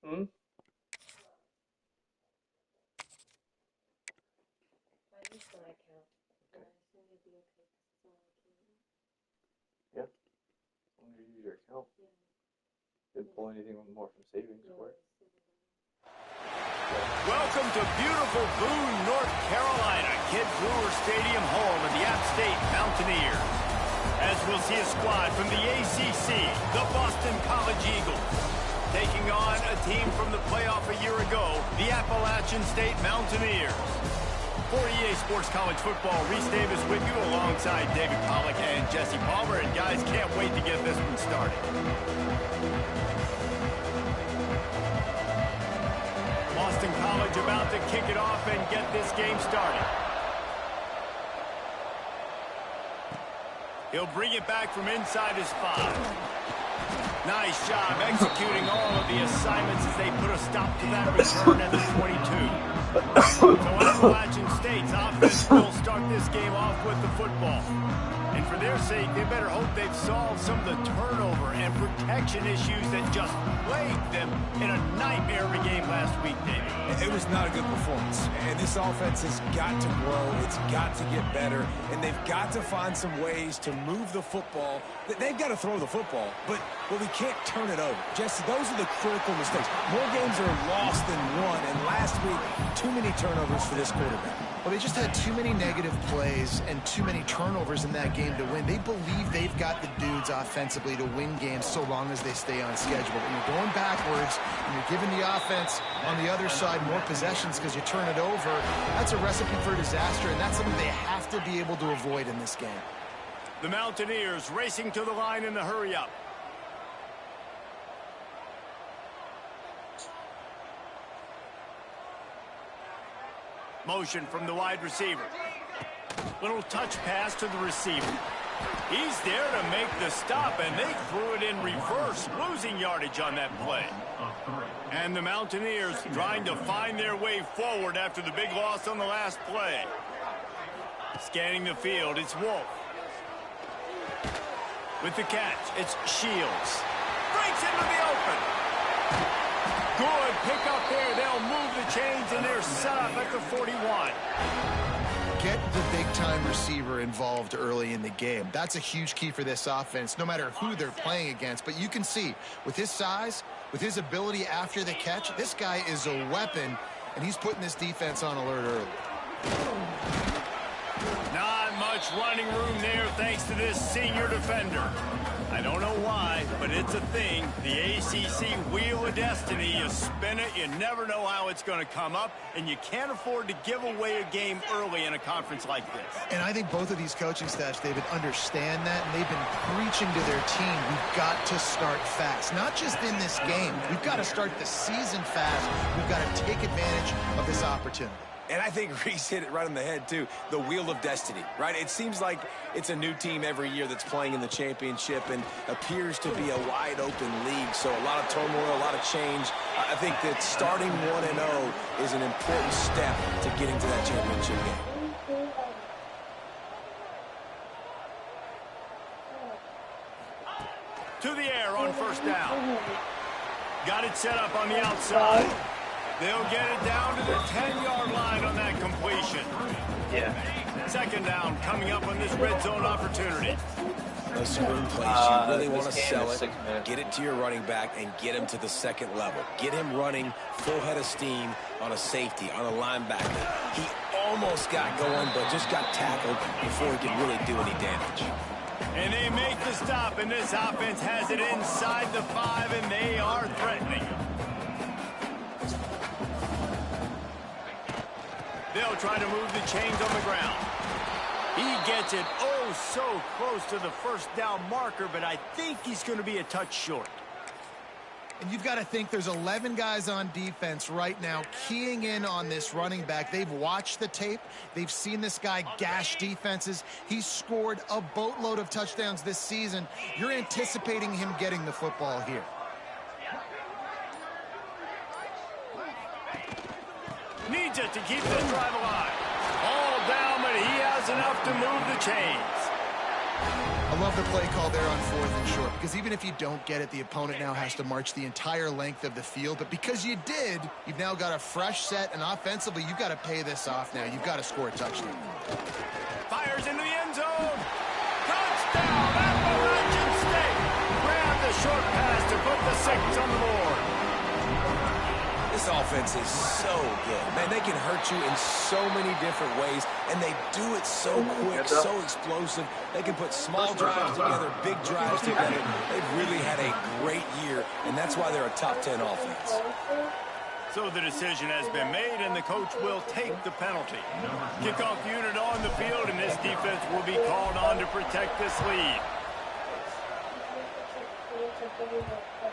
Hmm? Yeah. As long as you use your account. Didn't pull anything more from savings for it. Welcome to beautiful Boone, North Carolina, Kid Brewer Stadium, home of the App State Mountaineers. As we'll see a squad from the ACC, the Boston College Eagles, taking on a team from the playoff a year ago, the Appalachian State Mountaineers. For EA Sports College Football, Reese Davis with you alongside David Pollack and Jesse Palmer. And guys, can't wait to get this one started. Boston College about to kick it off and get this game started. He'll bring it back from inside his 5. Nice job executing all of the assignments as they put a stop to that return at the 22. So Appalachian State's offense will start this game off with the football. And for their sake, they better hope they've solved some of the turnover and protection issues that just plagued them in a nightmare of a game last week, David. It was not a good performance. And this offense has got to grow. It's got to get better. And they've got to find some ways to move the football. They've got to throw the football, but we can't turn it over. Jesse, those are the critical mistakes. More games are lost than won. And last week, too many turnovers for this quarterback. Well, they just had too many negative plays and too many turnovers in that game to win. They believe they've got the dudes offensively to win games so long as they stay on schedule. But when you're going backwards and you're giving the offense on the other side more possessions because you turn it over, that's a recipe for disaster, and that's something they have to be able to avoid in this game. The Mountaineers racing to the line in the hurry-up. Motion from the wide receiver. Little touch pass to the receiver. He's there to make the stop, and they threw it in reverse, losing yardage on that play. And the Mountaineers trying to find their way forward after the big loss on the last play. Scanning the field, it's Wolf. With the catch, it's Shields. Breaks into the open. Good pick up there. They'll move the chains, and they're set up at the 41. Get the big-time receiver involved early in the game. That's a huge key for this offense, no matter who they're playing against. But you can see, with his size, with his ability after the catch, this guy is a weapon, and he's putting this defense on alert early. Not much running room there thanks to this senior defender. I don't know why, but it's a thing. The ACC Wheel of Destiny, you spin it, you never know how it's going to come up, and you can't afford to give away a game early in a conference like this. And I think both of these coaching staffs, David, understand that, and they've been preaching to their team, we've got to start fast. Not just in this game. We've got to start the season fast. We've got to take advantage of this opportunity. And I think Reese hit it right on the head, too. The Wheel of Destiny, right? It seems like it's a new team every year that's playing in the championship and appears to be a wide-open league. So a lot of turmoil, a lot of change. I think that starting 1-0 is an important step to getting to that championship game. To the air on first down. Got it set up on the outside. They'll get it down to the 10-yard line on that completion. Yeah. Second down coming up on this red zone opportunity. Those swing plays, you really want to sell it, get it to your running back, and get him to the second level. Get him running full head of steam on a safety, on a linebacker. He almost got going, but just got tackled before he could really do any damage. And they make the stop, and this offense has it inside the 5, and they are threatening. They'll try to move the chains on the ground. He gets it oh so close to the first down marker, but I think he's going to be a touch short. And you've got to think there's 11 guys on defense right now keying in on this running back. They've watched the tape. They've seen this guy gash defenses. He's scored a boatload of touchdowns this season. You're anticipating him getting the football here. Needs it to keep this drive alive. All down, but he has enough to move the chains. I love the play call there on 4th and short, because even if you don't get it, the opponent now has to march the entire length of the field. But because you did, you've now got a fresh set, and offensively, you've got to pay this off now. You've got to score a touchdown. Fires into the end zone. Touchdown, Appalachian State. Grab the short pass to put the 6 on the board. This offense is so good. Man, they can hurt you in so many different ways, and they do it so quick, so explosive. They can put small drives together, big drives together. They've really had a great year, and that's why they're a top 10 offense. So the decision has been made, and the coach will take the penalty. Kickoff unit on the field, and this defense will be called on to protect this lead.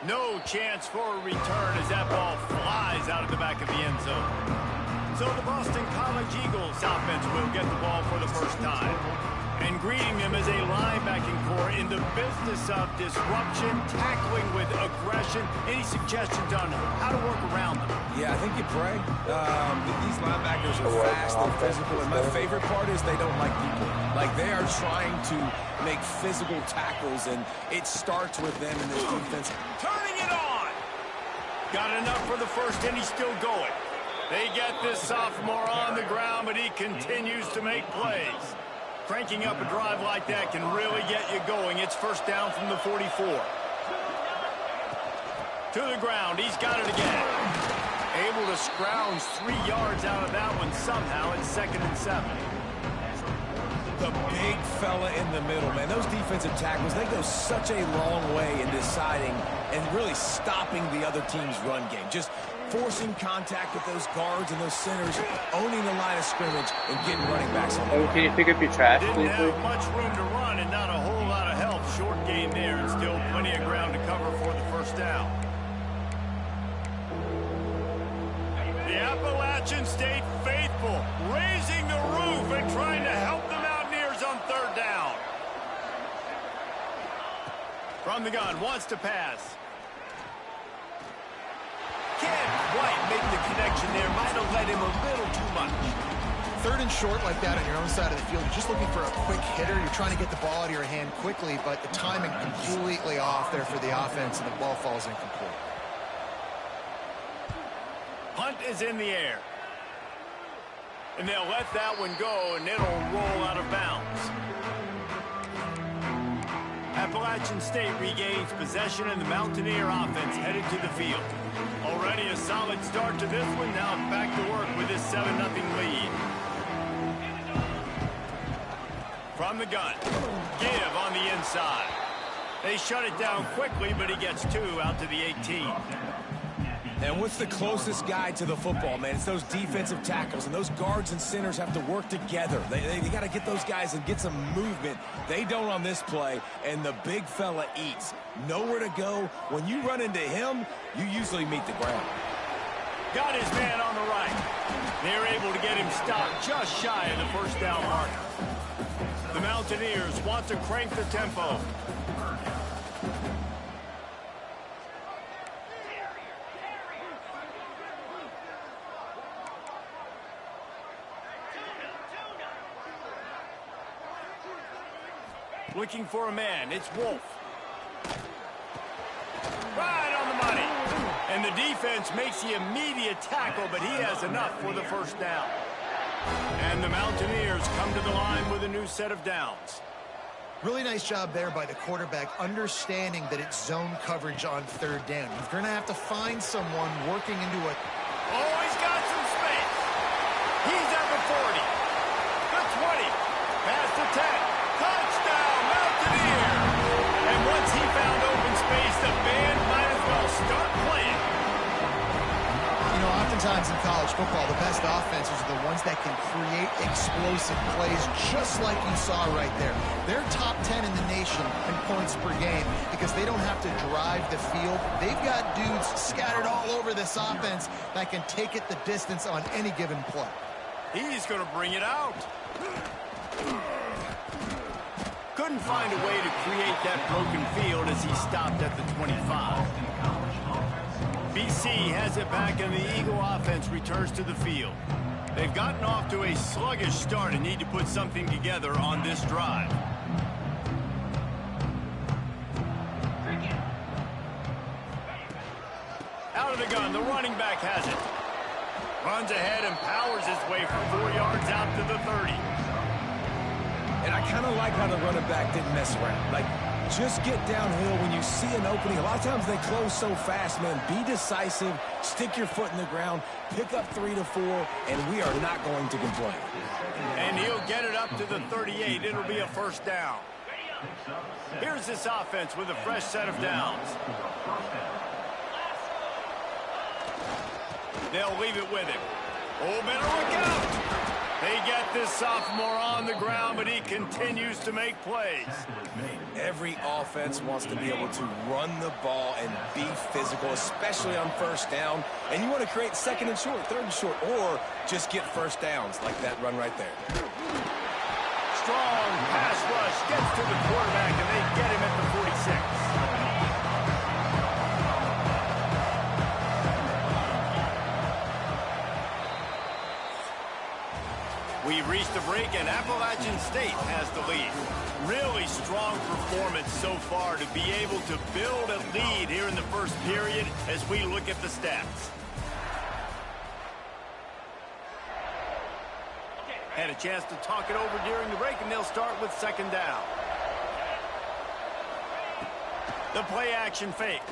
No chance for a return as that ball flies out of the back of the end zone. So the Boston College Eagles offense will get the ball for the first time. And greeting them is a linebacking core in the business of disruption, tackling with aggression. Any suggestions on how to work around them? Yeah, I think you pray. These linebackers are fast and physical, and my favorite part is they don't like people. Like, they are trying to make physical tackles, and it starts with them in this defense. Turning it on! Got enough for the first, and he's still going. They get this sophomore on the ground, but he continues to make plays. Cranking up a drive like that can really get you going. It's first down from the 44. To the ground. He's got it again. Able to scrounge 3 yards out of that one somehow. It's 2nd and 7. The big fella in the middle, man. Those defensive tackles, they go such a long way in deciding and really stopping the other team's run game. Just forcing contact with those guards and those centers, owning the line of scrimmage, and getting running backs on the Oh, can you pick up your trash, Didn't please? have much room to run and not a whole lot of help. Short gain there and still plenty of ground to cover for the first down. The Appalachian State faithful raising the roof and trying to help the Mountaineers on 3rd down. From the gun, wants to pass. Can't quite make the connection there. Might have led him a little too much. 3rd and short like that on your own side of the field, you're just looking for a quick hitter. You're trying to get the ball out of your hand quickly, but the timing completely off there for the offense, and the ball falls incomplete. Punt is in the air. And they'll let that one go, and it'll roll out of bounds. Appalachian State regains possession, and the Mountaineer offense headed to the field. Already a solid start to this one. Now back to work with this 7-0 lead. From the gun. Give on the inside. They shut it down quickly, but he gets 2 out to the 18. And what's the closest guy to the football, man? It's those defensive tackles, and those guards and centers have to work together. They got to get those guys and get some movement. They don't on this play, and the big fella eats. Nowhere to go. When you run into him, you usually meet the ground. Got his man on the right. They're able to get him stopped just shy of the first down marker. The Mountaineers want to crank the tempo. Looking for a man. It's Wolf. Right on the money. And the defense makes the immediate tackle, but he has enough for the first down. And the Mountaineers come to the line with a new set of downs. Really nice job there by the quarterback, understanding that it's zone coverage on 3rd down. You're going to have to find someone working into a... Oh, he's got some space. He's at the 40. The 20. Past the 10. Touchdown, Mountaineers! And once he found open space, the band might as well start playing. You know, oftentimes in college football, the best offenses are the ones that can create explosive plays, just like you saw right there. They're top 10 in the nation in points per game because they don't have to drive the field. They've got dudes scattered all over this offense that can take it the distance on any given play. He's going to bring it out. Couldn't find a way to create that broken field as he stopped at the 25. BC has it back, and the Eagle offense returns to the field. They've gotten off to a sluggish start and need to put something together on this drive. Out of the gun, the running back has it. Runs ahead and powers his way for 4 yards out to the 30. And I kind of like how the running back didn't mess around. Like, just get downhill when you see an opening. A lot of times they close so fast, man. Be decisive, stick your foot in the ground, pick up 3 to 4, and we are not going to complain. And he'll get it up to the 38. It'll be a first down. Here's this offense with a fresh set of downs. They'll leave it with him. Oh, better look out! They get this sophomore on the ground, but he continues to make plays. Every offense wants to be able to run the ball and be physical, especially on first down. And you want to create second and short, third and short, or just get first downs like that run right there. Strong pass rush gets to the quarterback, and they get him at the 46. We've reached the break, and Appalachian State has the lead. Really strong performance so far to be able to build a lead here in the first period as we look at the stats. Had a chance to talk it over during the break, and they'll start with second down. The play action fake.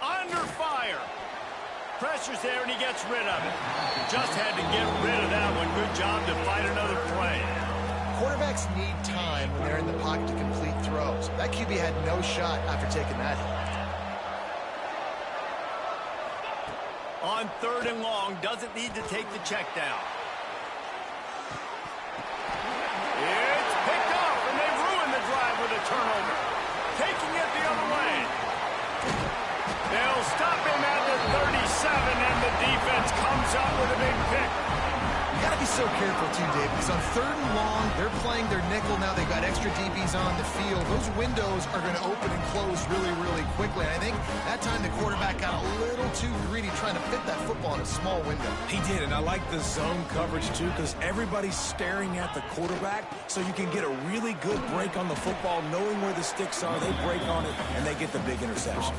Under fire. Pressure's there, and he gets rid of it. Just had to get rid of that one. Good job to fight another play. Quarterbacks need time when they're in the pocket to complete throws. That QB had no shot after taking that hit. On third and long, doesn't need to take the check down. It's picked off, and they ruin the drive with a turnover. Taking it the other way. They'll stop him at the 37, and the defense comes up with a big pick. You got to be so careful, too, Dave, because on third and long, they're playing their nickel now. They've got extra DBs on the field. Those windows are going to open and close really, really quickly. And I think that time the quarterback got a little too greedy trying to fit that football in a small window. He did, and I like the zone coverage, too, because everybody's staring at the quarterback, so you can get a really good break on the football, knowing where the sticks are. They break on it, and they get the big interception.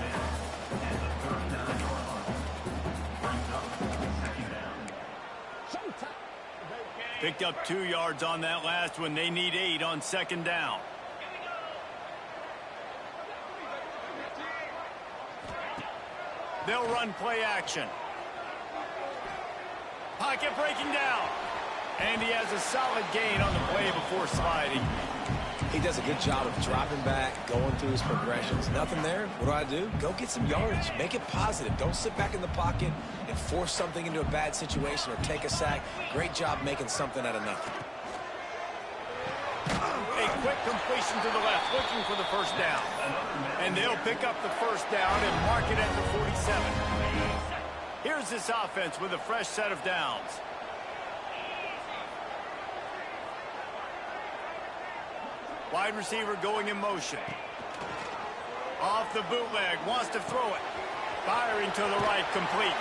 Picked up 2 yards on that last one. They need 8 on second down. They'll run play action. Pocket breaking down. And he has a solid gain on the play before sliding. He does a good job of dropping back, going through his progressions. Nothing there. What do? Go get some yardage. Make it positive. Don't sit back in the pocket and force something into a bad situation or take a sack. Great job making something out of nothing. A quick completion to the left, looking for the first down. And they'll pick up the first down and mark it at the 47. Here's this offense with a fresh set of downs. Wide receiver going in motion. Off the bootleg, wants to throw it. Firing to the right, complete.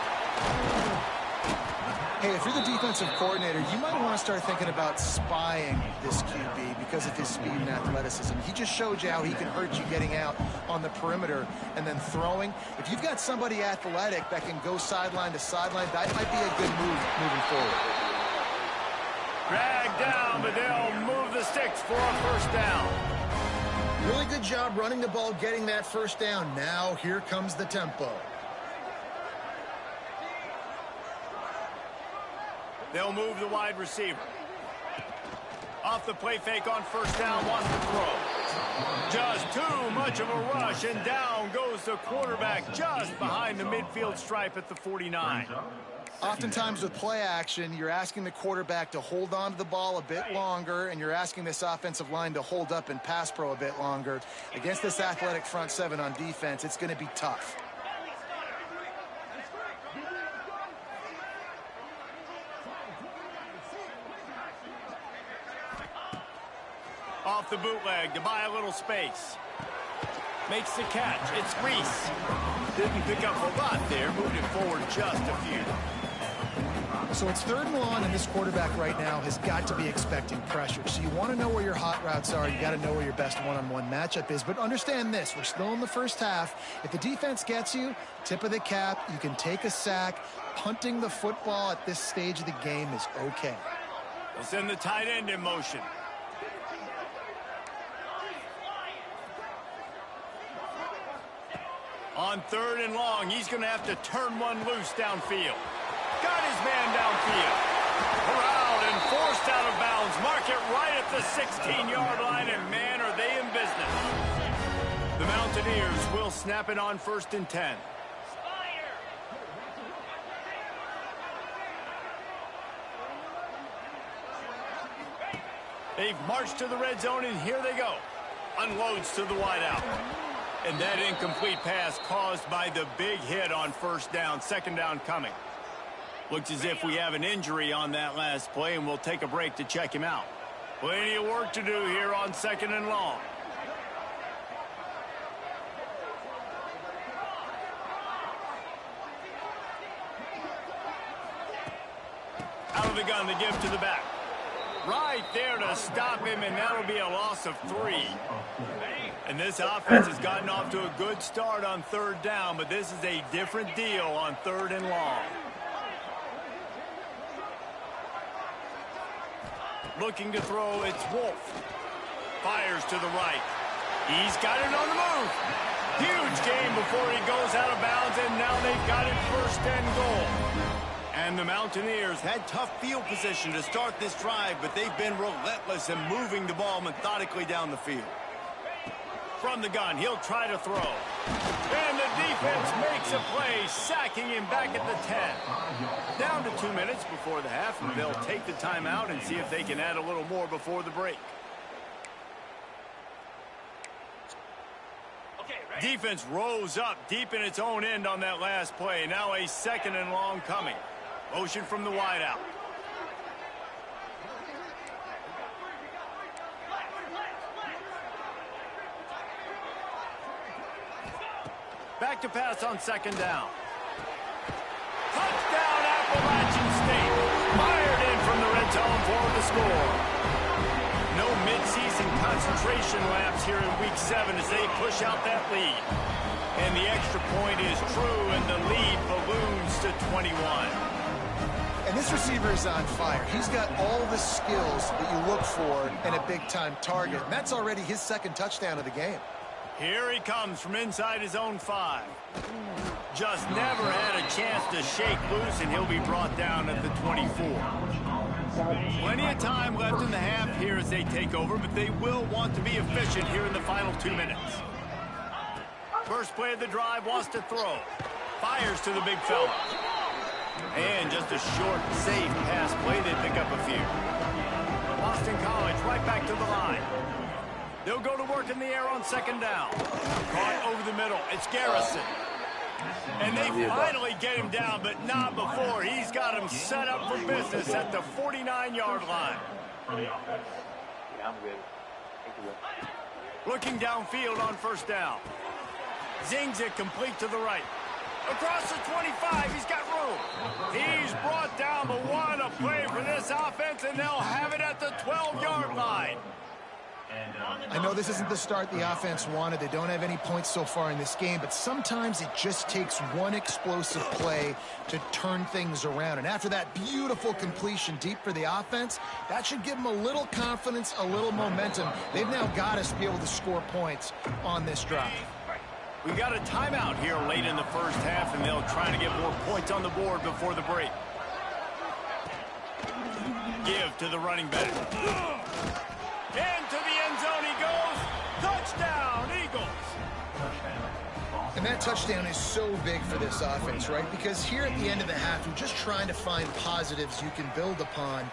Hey, if you're the defensive coordinator, you might want to start thinking about spying this QB because of his speed and athleticism. He just showed you how he can hurt you getting out on the perimeter and then throwing. If you've got somebody athletic that can go sideline to sideline, that might be a good move moving forward. Dragged down, but they'll move the sticks for a first down. Really good job running the ball, getting that first down. Now here comes the tempo. They'll move the wide receiver. Off the play fake on first down, wants to throw. Just too much of a rush, and down goes the quarterback just behind the midfield stripe at the 49. Oftentimes with play action, you're asking the quarterback to hold on to the ball a bit longer, and you're asking this offensive line to hold up in pass pro a bit longer. Against this athletic front seven on defense, it's going to be tough. Off the bootleg to buy a little space. Makes the catch. It's Reese. Didn't pick up a lot there. Moved it forward just a few. So it's 3rd and long, and this quarterback right now has got to be expecting pressure. So you want to know where your hot routes are. You got to know where your best one-on-one matchup is. But understand this, we're still in the first half. If the defense gets you, tip of the cap, you can take a sack. Punting the football at this stage of the game is okay. We'll send the tight end in motion. On 3rd and long, he's going to have to turn one loose downfield. Got his man downfield. Corralled and forced out of bounds. Mark it right at the 16-yard line, and man, are they in business. The Mountaineers will snap it on 1st and 10. They've marched to the red zone, and here they go. Unloads to the wideout. And that incomplete pass caused by the big hit on 1st down. 2nd down coming. Looks as if we have an injury on that last play, and we'll take a break to check him out. Plenty of work to do here on 2nd and long. Out of the gun, the give to the back. Right there to stop him, and that'll be a loss of 3. And this offense has gotten off to a good start on 3rd down, but this is a different deal on 3rd and long. Looking to throw, it's Wolf. Fires to the right. He's got it on the move. Huge game before he goes out of bounds, and now they've got it 1st and goal. And the Mountaineers had tough field position to start this drive, but they've been relentless in moving the ball methodically down the field. From the gun, he'll try to throw. And the defense makes a play, sacking him back at the 10. Down to 2 minutes before the half, and they'll take the timeout and see if they can add a little more before the break. Defense rose up deep in its own end on that last play. Now a 2nd and long coming. Motion from the wideout. Back to pass on 2nd down. Touchdown, Appalachian State. Fired in from the red zone for the score. No midseason concentration laps here in Week 7 as they push out that lead. And the extra point is true, and the lead balloons to 21. And this receiver is on fire. He's got all the skills that you look for in a big-time target. And that's already his 2nd touchdown of the game. Here he comes from inside his own 5. Just never had a chance to shake loose, and he'll be brought down at the 24. Plenty of time left in the half here as they take over, but they will want to be efficient here in the final 2 minutes. First play of the drive, wants to throw. Fires to the big fella. And just a short, safe pass play. They pick up a few. Boston College right back to the line. They'll go to work in the air on 2nd down. Caught over the middle. It's Garrison. And they finally get him down, but not before. He's got him set up for business at the 49-yard line. Yeah, I'm good. Thank you. Looking downfield on 1st down. Zings it complete to the right. Across the 25, he's got room. He's brought down, but what a play for this offense, and they'll have it at the 12-yard line. I know this isn't the start the offense wanted. They don't have any points so far in this game, but sometimes it just takes one explosive play to turn things around. And after that beautiful completion deep for the offense, that should give them a little confidence, a little momentum. They've now got us to be able to score points on this drive. We got a timeout here late in the first half, and they'll try to get more points on the board before the break. Give to the running back. Into the end zone he goes. Touchdown, Eagles. And that touchdown is so big for this offense, right? Because here at the end of the half, you're just trying to find positives you can build upon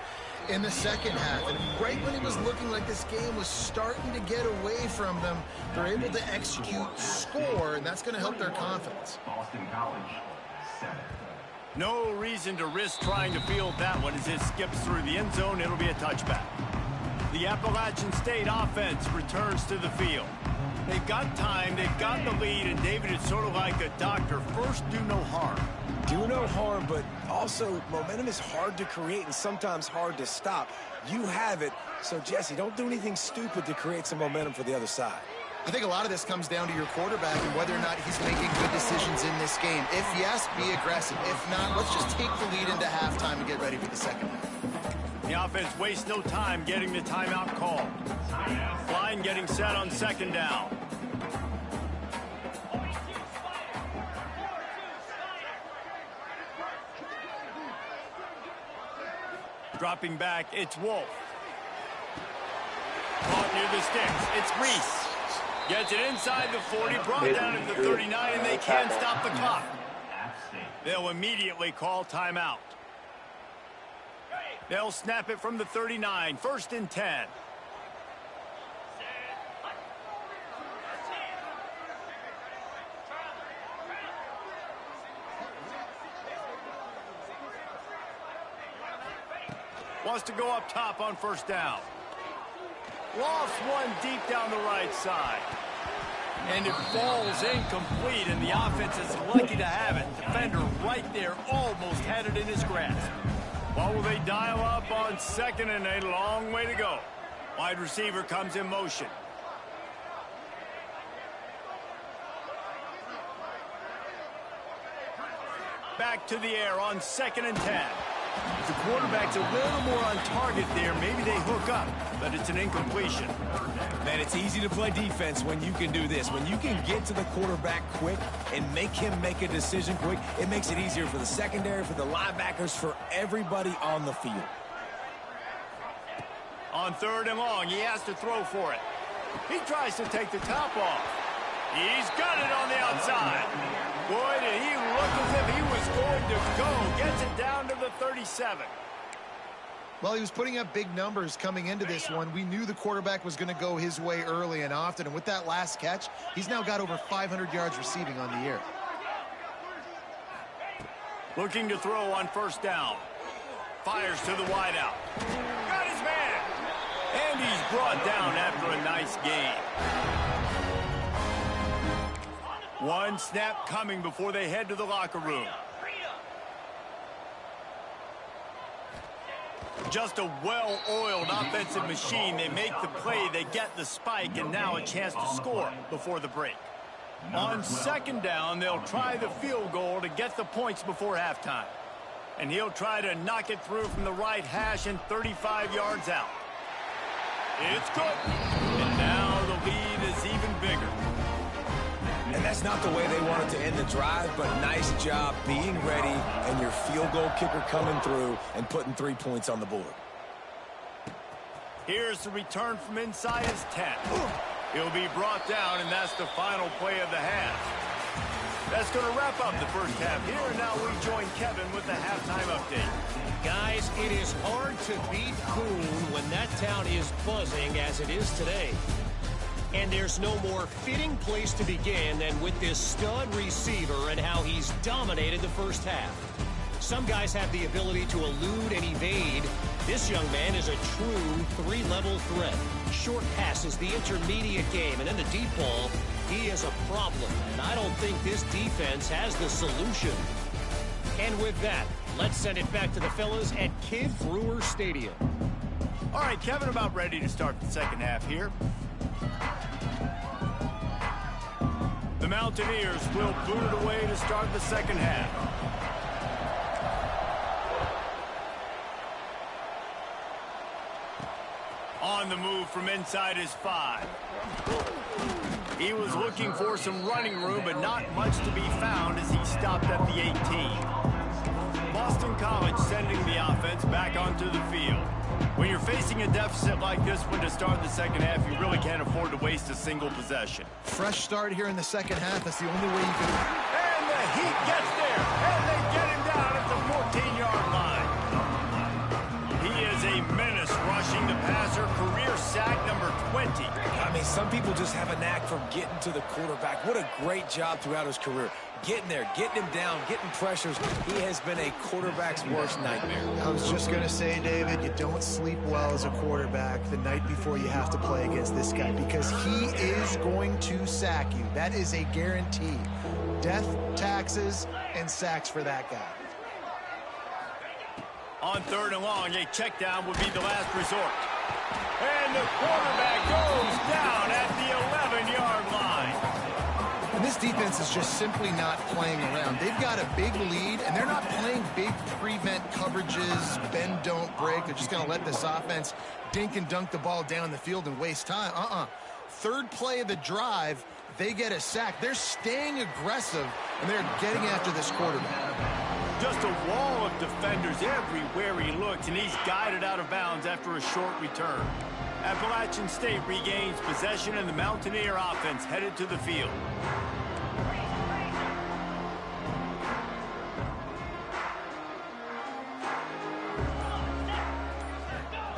in the second half. And right when it was looking like this game was starting to get away from them, they're able to execute, score, and that's going to help their confidence. Boston College, 7. No reason to risk trying to field that one as it skips through the end zone. It'll be a touchback. The Appalachian State offense returns to the field. They've got time, they've got the lead, and David is sort of like a doctor. First, do no harm. Do no harm, but also momentum is hard to create and sometimes hard to stop. You have it, so Jesse, don't do anything stupid to create some momentum for the other side. I think a lot of this comes down to your quarterback and whether or not he's making good decisions in this game. If yes, be aggressive. If not, let's just take the lead into halftime and get ready for the second half. The offense wastes no time getting the timeout call. Line getting set on second down. Dropping back, it's Wolf. Caught near the sticks, it's Reese. Gets it inside the 40, brought down at the 39, and they can't stop the clock. They'll immediately call timeout. They'll snap it from the 39, 1st and 10. Wants to go up top on 1st down. Lofts one deep down the right side. And it falls incomplete, and the offense is lucky to have it. Defender right there almost had it in his grasp. What will they dial up on 2nd and a long way to go? Wide receiver comes in motion. Back to the air on 2nd and 10. If the quarterback's a little more on target there, maybe they hook up, but it's an incompletion. Man, it's easy to play defense when you can do this. When you can get to the quarterback quick and make him make a decision quick, it makes it easier for the secondary, for the linebackers, for everybody on the field. On 3rd and long, he has to throw for it. He tries to take the top off. He's got it on the outside. Boy, did he look as if he was going to go. Gets it down to the 37. Well, he was putting up big numbers coming into this one. We knew the quarterback was going to go his way early and often. And with that last catch, he's now got over 500 yards receiving on the year. Looking to throw on 1st down. Fires to the wideout. Got his man. And he's brought down after a nice gain. One snap coming before they head to the locker room. Just a well-oiled offensive machine. They make the play, they get the spike, and now a chance to score before the break. On 2nd down, they'll try the field goal to get the points before halftime. And he'll try to knock it through from the right hash and 35 yards out. It's good. And now the lead is even bigger. And that's not the way they wanted to end the drive, but nice job being ready and your field goal kicker coming through and putting 3 points on the board. Here's the return from inside his 10. He'll be brought down, and that's the final play of the half. That's going to wrap up the first half here, and now we join Kevin with the halftime update. Guys, it is hard to beat Boone when that town is buzzing as it is today. And there's no more fitting place to begin than with this stud receiver and how he's dominated the first half. Some guys have the ability to elude and evade. This young man is a true 3-level threat. Short passes, the intermediate game, and then the deep ball, he is a problem. And I don't think this defense has the solution. And with that, let's send it back to the fellas at Kid Brewer Stadium. All right, Kevin, about ready to start the second half here. The Mountaineers will boot it away to start the second half. On the move from inside his 5. He was looking for some running room, but not much to be found as he stopped at the 18. Boston College sending the offense back onto the field. When you're facing a deficit like this one to start the second half, you really can't afford to waste a single possession. Fresh start here in the second half. That's the only way you can... And the Heat gets there, and they get him down at the 14-yard line. He is a menace rushing the passer, career sack number 20. I mean, some people just have a knack for getting to the quarterback. What a great job throughout his career. getting there, getting him down, getting pressures. He has been a quarterback's worst nightmare. I was just going to say, David, you don't sleep well as a quarterback the night before you have to play against this guy because he is going to sack you. That is a guarantee. Death, taxes, and sacks for that guy. On 3rd and long, a check down would be the last resort. And the quarterback goes down at the 11-yard line. And this defense is just simply not playing around. They've got a big lead, and they're not playing big prevent coverages, bend, don't break. They're just going to let this offense dink and dunk the ball down the field and waste time. Third play of the drive, they get a sack. They're staying aggressive, and they're getting after this quarterback. Just a wall of defenders everywhere he looks, and he's guided out of bounds after a short return. Appalachian State regains possession, and the Mountaineer offense headed to the field.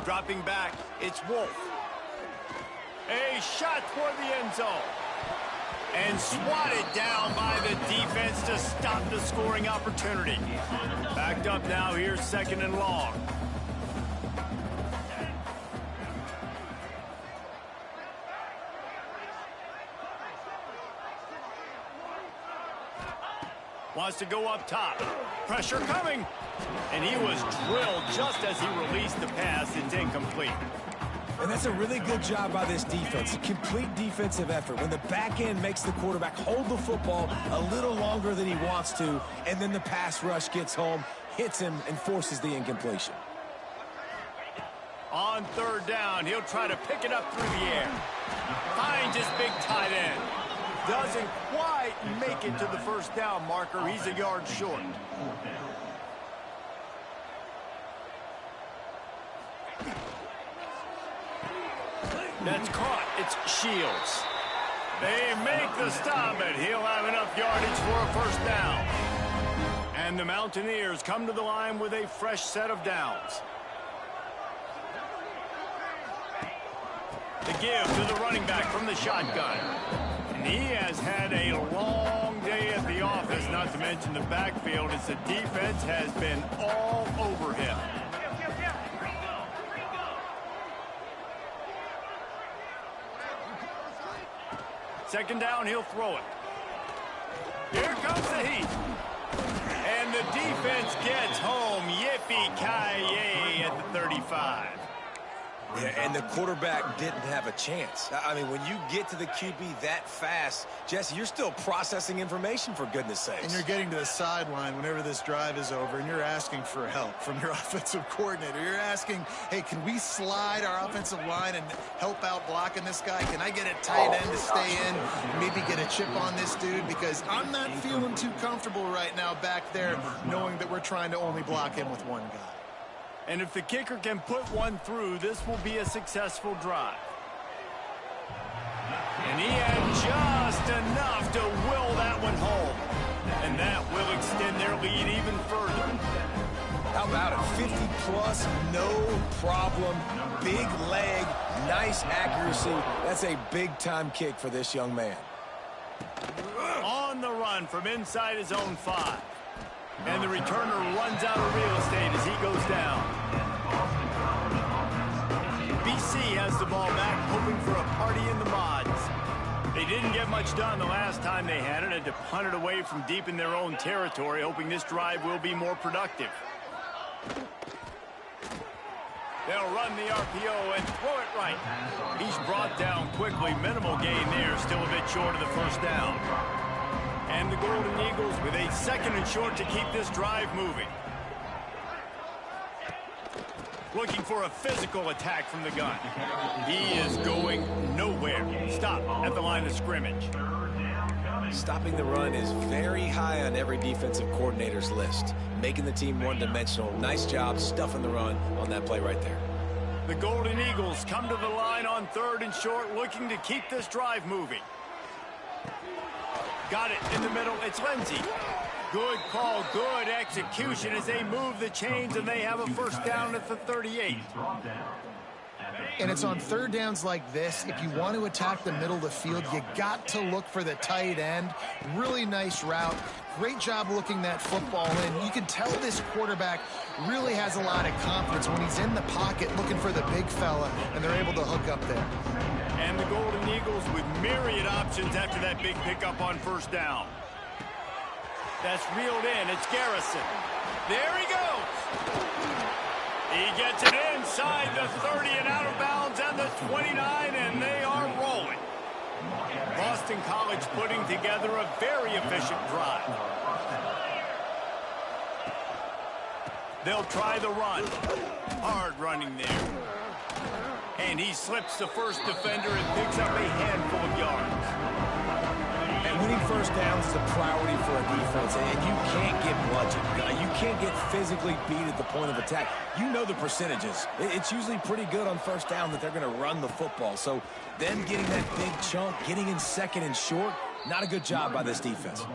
Dropping back, it's Wolf. A shot toward the end zone. And swatted down by the defense to stop the scoring opportunity. Backed up now, here's 2nd and long. Wants to go up top. Pressure coming. And he was drilled just as he released the pass. It's incomplete. And that's a really good job by this defense. A complete defensive effort. When the back end makes the quarterback hold the football a little longer than he wants to, and then the pass rush gets home, hits him, and forces the incompletion. On 3rd down, he'll try to pick it up through the air. Finds his big tight end. Doesn't quite make it to the 1st down marker. He's a yard short. That's caught. It's Shields. They make the stop, and he'll have enough yardage for a 1st down. And the Mountaineers come to the line with a fresh set of downs. The give to the running back from the shotgun. And he has had a long day at the office, not to mention the backfield, as the defense has been all over him. Second down, he'll throw it. Here comes the heat. And the defense gets home. Yippee-ki-yay at the 35. Yeah, and the quarterback didn't have a chance. I mean, when you get to the QB that fast, Jesse, you're still processing information, for goodness sakes. And you're getting to the sideline whenever this drive is over, and you're asking for help from your offensive coordinator. You're asking, hey, can we slide our offensive line and help out blocking this guy? Can I get a tight end to stay in, maybe get a chip on this dude? Because I'm not feeling too comfortable right now back there knowing that we're trying to only block him with one guy. And if the kicker can put one through, this will be a successful drive. And he had just enough to will that one home. And that will extend their lead even further. How about it? 50-plus, no problem. Big leg, nice accuracy. That's a big-time kick for this young man. On the run from inside his own 5. And the returner runs out of real estate as he goes down. BC has the ball back, hoping for a party in the mods. They didn't get much done the last time they had it, and to punt it away from deep in their own territory, hoping this drive will be more productive. They'll run the RPO and throw it right. He's brought down quickly. Minimal gain there, still a bit short of the 1st down. And the Golden Eagles with a 2nd and short to keep this drive moving. Looking for a physical attack from the gun. He is going nowhere. Stop at the line of scrimmage. Stopping the run is very high on every defensive coordinator's list. Making the team one-dimensional. Nice job stuffing the run on that play right there. The Golden Eagles come to the line on 3rd and short, looking to keep this drive moving. Got it in the middle. It's Lindsey. Good call, good execution as they move the chains, and they have a 1st down at the 38. And it's on third downs like this. If you want to attack the middle of the field, you got to look for the tight end. Really nice route. Great job looking that football in. You can tell this quarterback really has a lot of confidence when he's in the pocket looking for the big fella, and they're able to hook up there. And the Golden Eagles with myriad options after that big pickup on first down. That's reeled in. It's Garrison. There he goes. He gets it inside the 30 and out of bounds and the 29, and they are rolling. Boston College putting together a very efficient drive. They'll try the run. Hard running there. And he slips the first defender and picks up a handful of yards. And winning first downs is a priority for a defense, and you can't get bludgeoned. You can't get physically beat at the point of attack. You know the percentages. It's usually pretty good on first down that they're going to run the football. So them getting that big chunk, getting in second and short, not a good job by this defense.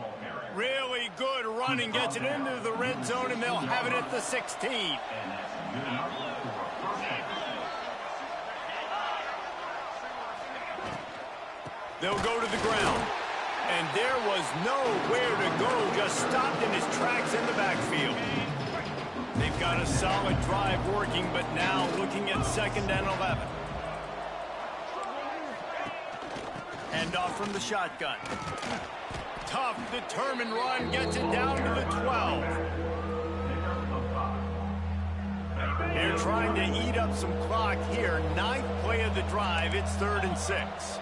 Really good running, gets it into the red zone, and they'll have it at the 16. They'll go to the ground. And there was nowhere to go, just stopped in his tracks in the backfield. They've got a solid drive working, but now looking at 2nd and 11. Hand off from the shotgun. Tough, determined run, gets it down to the 12. They're trying to eat up some clock here. 9th play of the drive, it's 3rd and 6.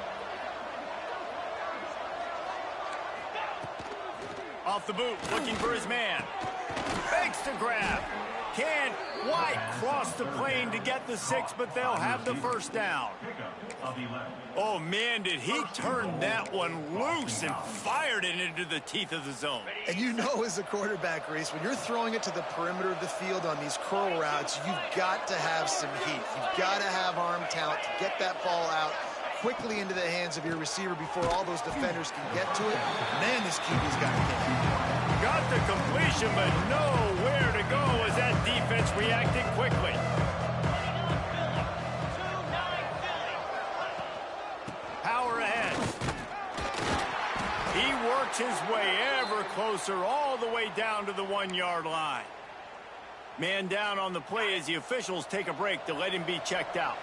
Off the boot, looking for his man. Fakes to grab. Can White cross the plane to get the 6, but they'll have the first down. Oh, man, did he turn that one loose and fired it into the teeth of the zone. And you know as a quarterback, Reese, when you're throwing it to the perimeter of the field on these curl routes, you've got to have some heat. You've got to have arm talent to get that ball out quickly into the hands of your receiver before all those defenders can get to it. Man, this QB's got it. Got the completion, but nowhere to go as that defense reacted quickly. Power ahead. He works his way ever closer all the way down to the 1-yard line. Man down on the play as the officials take a break to let him be checked out.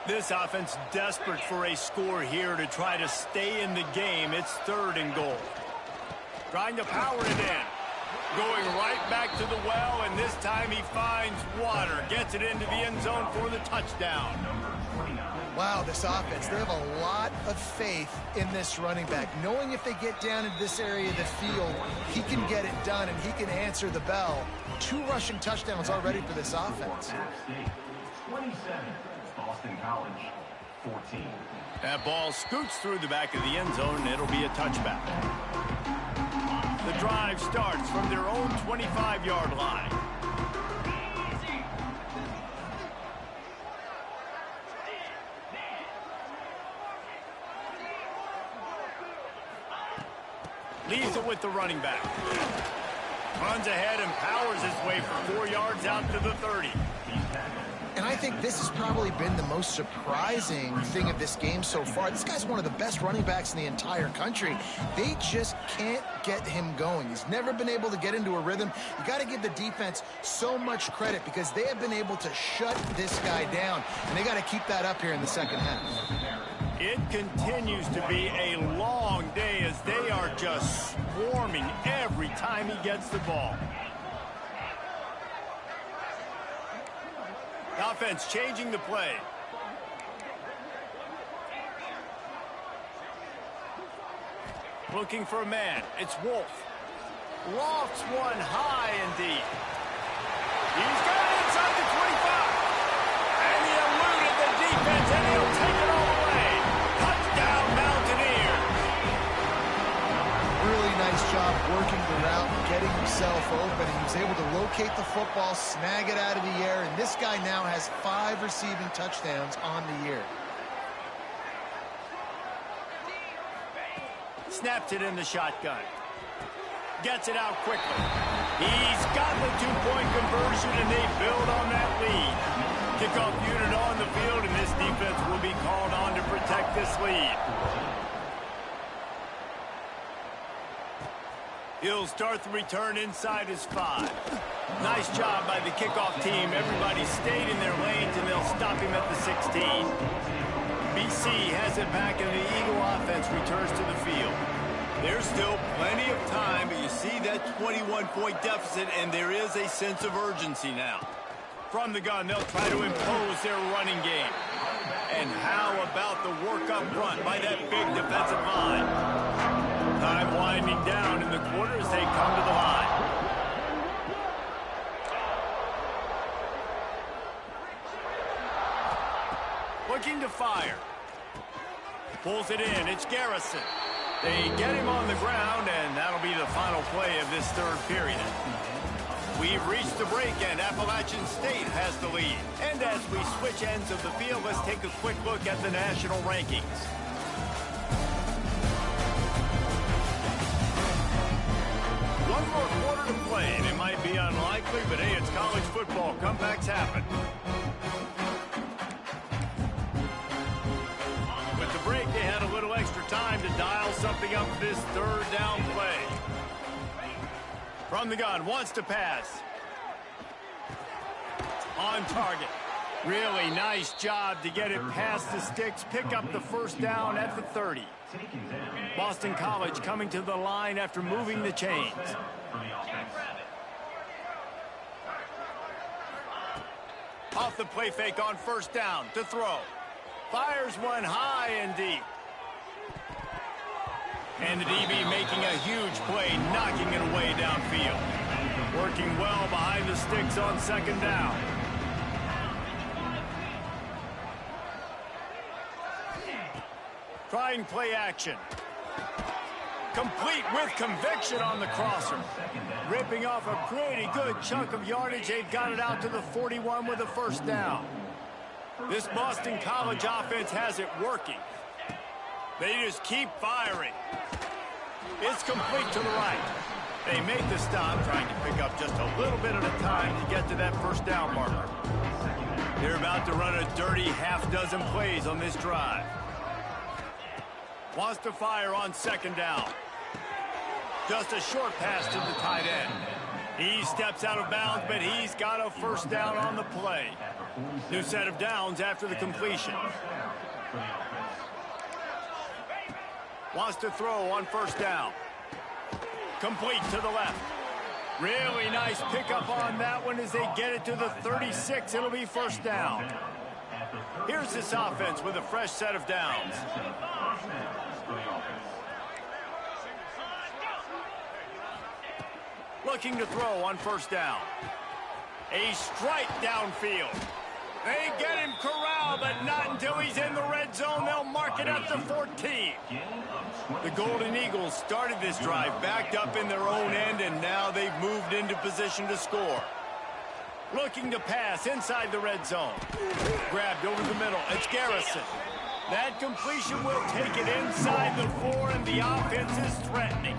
This offense desperate for a score here to try to stay in the game. It's 3rd and goal. Trying to power it in. Going right back to the well, and this time he finds water. Gets it into the end zone for the touchdown. Wow, this offense, they have a lot of faith in this running back. Knowing if they get down into this area of the field, he can get it done and he can answer the bell. 2 rushing touchdowns already for this offense. 27. Boston College, 14. That ball scoots through the back of the end zone, and it'll be a touchback. The drive starts from their own 25-yard line. Leaves it with the running back. Runs ahead and powers his way for 4 yards out to the 30. And I think this has probably been the most surprising thing of this game so far. This guy's one of the best running backs in the entire country. They just can't get him going. He's never been able to get into a rhythm. You got to give the defense so much credit because they have been able to shut this guy down, and they got to keep that up here in the second half. It continues to be a long day as they are just swarming every time he gets the ball. Offense changing the play. Looking for a man. It's Wolf. Lofts one high and deep. He's got it inside the 25. And he eluded the defense, and he'll take it all the way. Touchdown, Mountaineers. Really nice job working the route, getting himself open. He was able to locate the football, snag it out of the air, and this guy now has 5 receiving touchdowns on the year. Snaps it in the shotgun. Gets it out quickly. He's got the 2-point conversion, and they build on that lead. Kickoff unit on the field, and this defense will be called on to protect this lead. He'll start the return inside his 5. Nice job by the kickoff team. Everybody stayed in their lanes, and they'll stop him at the 16. BC has it back, and the Eagle offense returns to the field. There's still plenty of time, but you see that 21-point deficit, and there is a sense of urgency now. From the gun, they'll try to impose their running game. And how about the work up front by that big defensive line? Time winding down in the quarter as they come to the line. Looking to fire. Pulls it in. It's Garrison. They get him on the ground, and that'll be the final play of this third period. We've reached the break, and Appalachian State has the lead. And as we switch ends of the field, let's take a quick look at the national rankings. One more quarter to play, and it might be unlikely, but hey, it's college football. Comebacks happen. With the break, they had a little extra time to dial something up for this third down play. From the gun, wants to pass. On target. Really nice job to get it past the sticks, pick up the first down at the 30. Boston College coming to the line after moving the chains. Off the play fake on first down to throw. Fires one high and deep. And the DB making a huge play, knocking it away downfield. Working well behind the sticks on second down. Trying play action. Complete with conviction on the crosser. Ripping off a pretty good chunk of yardage. They've got it out to the 41 with a first down. This Boston College offense has it working. They just keep firing. It's complete to the right. They make the stop, trying to pick up just a little bit at a time to get to that first down marker. They're about to run a dirty half-dozen plays on this drive. Wants to fire on second down. Just a short pass to the tight end. He steps out of bounds, but he's got a first down on the play. New set of downs after the completion. Wants to throw on first down. Complete to the left. Really nice pickup on that one as they get it to the 36. It'll be first down. Here's this offense with a fresh set of downs. Looking to throw on first down. A strike downfield. They get him corralled, but not until he's in the red zone. They'll mark it at the 14. The Golden Eagles started this drive, backed up in their own end, and now they've moved into position to score. Looking to pass inside the red zone. Grabbed over the middle. It's Garrison. That completion will take it inside the 4, and the offense is threatening.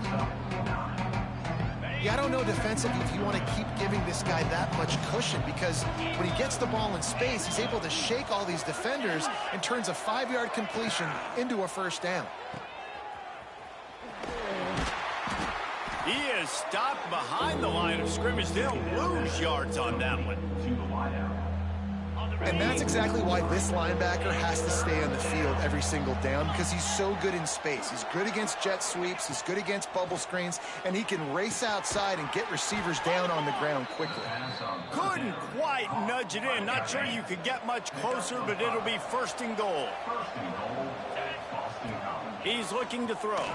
Yeah, I don't know defensively if you want to keep giving this guy that much cushion, because when he gets the ball in space, he's able to shake all these defenders and turns a 5-yard completion into a first down. He is stopped behind the line of scrimmage. They'll lose yards on that one. And that's exactly why this linebacker has to stay on the field every single down, because he's so good in space. He's good against jet sweeps, he's good against bubble screens, and he can race outside and get receivers down on the ground quickly. Couldn't quite nudge it in. Not sure you could get much closer, but it'll be first and goal. He's looking to throw.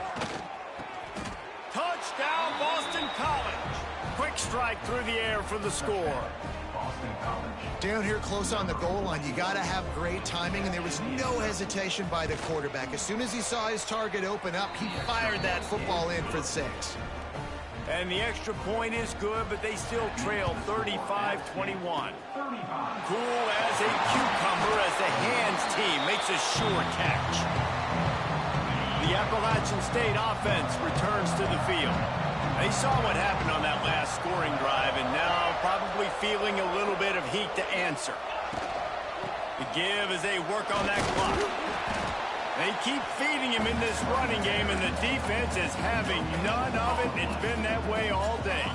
Touchdown, Boston College. Quick strike through the air for the score. Down here close on the goal line, you got to have great timing, and there was no hesitation by the quarterback. As soon as he saw his target open up, he fired that football in for 6. And the extra point is good, but they still trail 35-21. Cool as a cucumber as the hands team makes a sure catch. The Appalachian State offense returns to the field. They saw what happened on that last scoring drive, and now probably feeling a little bit of heat to answer. The give as they work on that clock. They keep feeding him in this running game, and the defense is having none of it. It's been that way all day.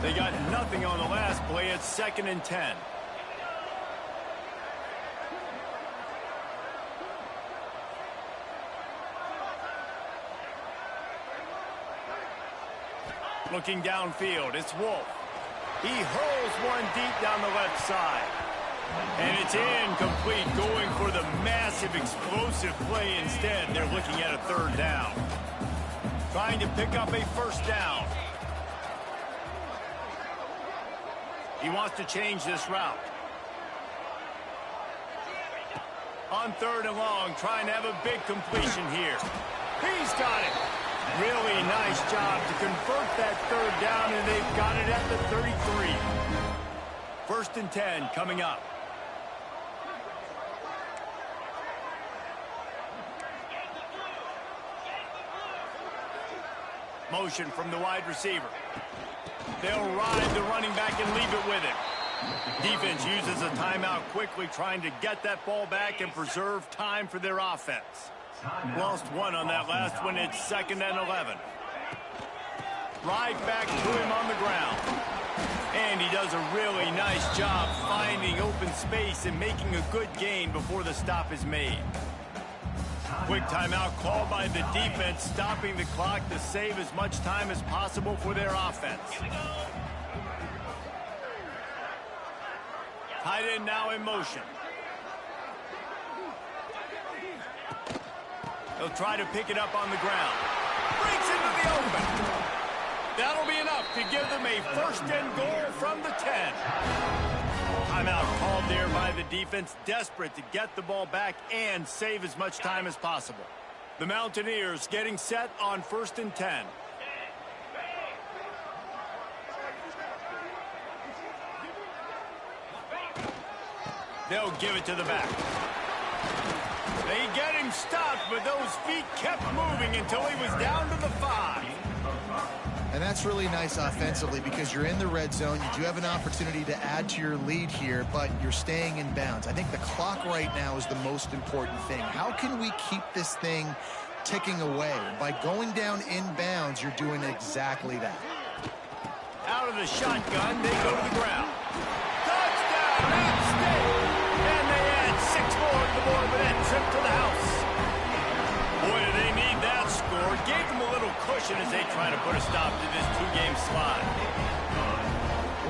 They got nothing on the last play. It's 2nd and 10. Looking downfield, it's Wolf. He hurls one deep down the left side. And it's incomplete, going for the massive explosive play instead. They're looking at a 3rd down. Trying to pick up a 1st down. He wants to change this route. On 3rd and long, trying to have a big completion here. He's got it. Really nice job to convert that 3rd down, and they've got it at the 33. 1st and 10 coming up. Motion from the wide receiver. They'll ride the running back and leave it with him. Defense uses a timeout quickly, trying to get that ball back and preserve time for their offense. Lost one on that last one. It's 2nd and 11. Right back to him on the ground. And he does a really nice job finding open space and making a good gain before the stop is made. Quick timeout called by the defense, stopping the clock to save as much time as possible for their offense. Tight end now in motion. They'll try to pick it up on the ground. Breaks into the open. That'll be enough to give them a 1st and goal from the 10. Timeout called there by the defense, desperate to get the ball back and save as much time as possible. The Mountaineers getting set on 1st and 10. They'll give it to the back. They get him stopped, but those feet kept moving until he was down to the 5. And that's really nice offensively because you're in the red zone. You do have an opportunity to add to your lead here, but you're staying in bounds. I think the clock right now is the most important thing. How can we keep this thing ticking away? By going down in bounds, you're doing exactly that. Out of the shotgun, they go to the ground. Touchdown, App State! And they add 6 more to the board with that trip to the house. Boy, do they need that score. Gave them a little cushion as they try to put a stop to this 2-game slide.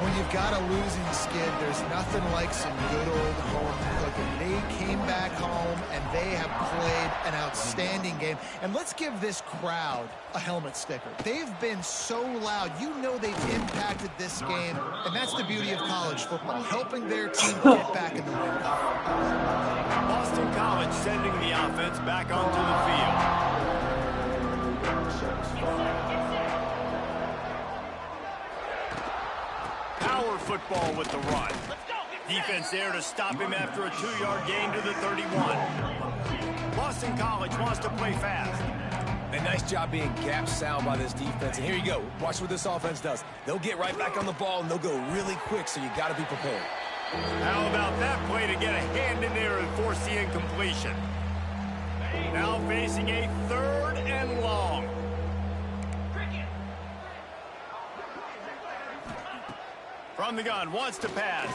When you've got a losing skid, there's nothing like some good old home cooking. They came back home, and they have played an outstanding game. And let's give this crowd a helmet sticker. They've been so loud. You know they've impacted this game, and that's the beauty of college football, helping their team get back in the win column. Boston College sending the offense back onto the field. Power football with the run. Defense there to stop him after a 2-yard gain to the 31. Boston College wants to play fast. A nice job being gap sound by this defense. And here you go. Watch what this offense does. They'll get right back on the ball, and they'll go really quick, so you got to be prepared. How about that play to get a hand in there and force the incompletion? Now facing a 3rd and long. From the gun, wants to pass.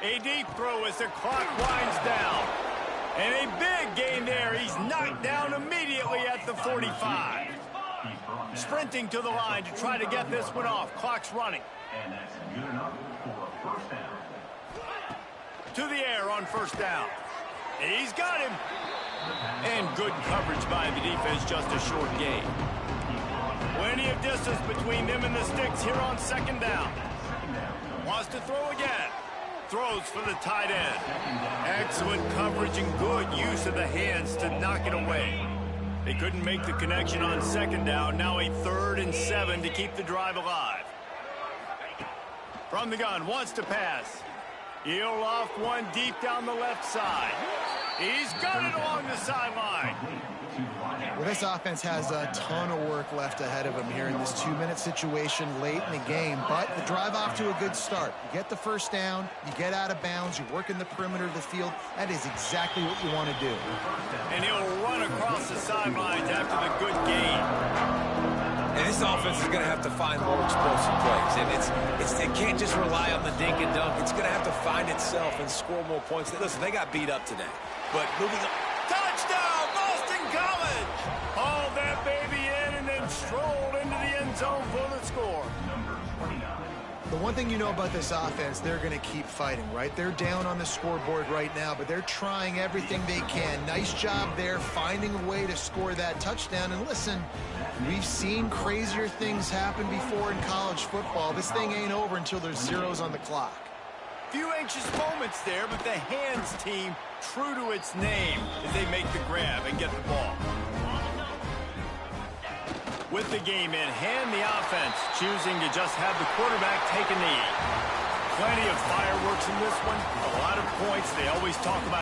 A deep throw as the clock winds down. And a big gain there. He's knocked down immediately at the 45. Sprinting to the line to try to get this one off. Clock's running. And that's good enough for a 1st down. To the air on 1st down. He's got him. And good coverage by the defense, just a short gain. Plenty of distance between them and the sticks here on 2nd down. Wants to throw again. Throws for the tight end. Excellent coverage and good use of the hands to knock it away. They couldn't make the connection on 2nd down. Now a 3rd and 7 to keep the drive alive. From the gun, wants to pass. He'll loft one deep down the left side. He's got it along the sideline. Well, this offense has a ton of work left ahead of them here in this 2-minute situation late in the game, but the drive off to a good start. You get the first down, you get out of bounds, you work in the perimeter of the field. That is exactly what you want to do. And he'll run across the sidelines after the good gain. And this offense is going to have to find more explosive plays. And it can't just rely on the dink and dunk. It's going to have to find itself and score more points. Listen, they got beat up today. But moving on. Touchdown, Boston College! Hauled that baby in and then strolled into the end zone for the score. Number 29. The one thing you know about this offense, they're going to keep fighting, right? They're down on the scoreboard right now, but they're trying everything they can. Nice job there, finding a way to score that touchdown. And listen, we've seen crazier things happen before in college football. This thing ain't over until there's zeros on the clock. Few anxious moments there, but the hands team true to its name as they make the grab and get the ball. With the game in hand, the offense choosing to just have the quarterback take a knee. Plenty of fireworks in this one. A lot of points. They always talk about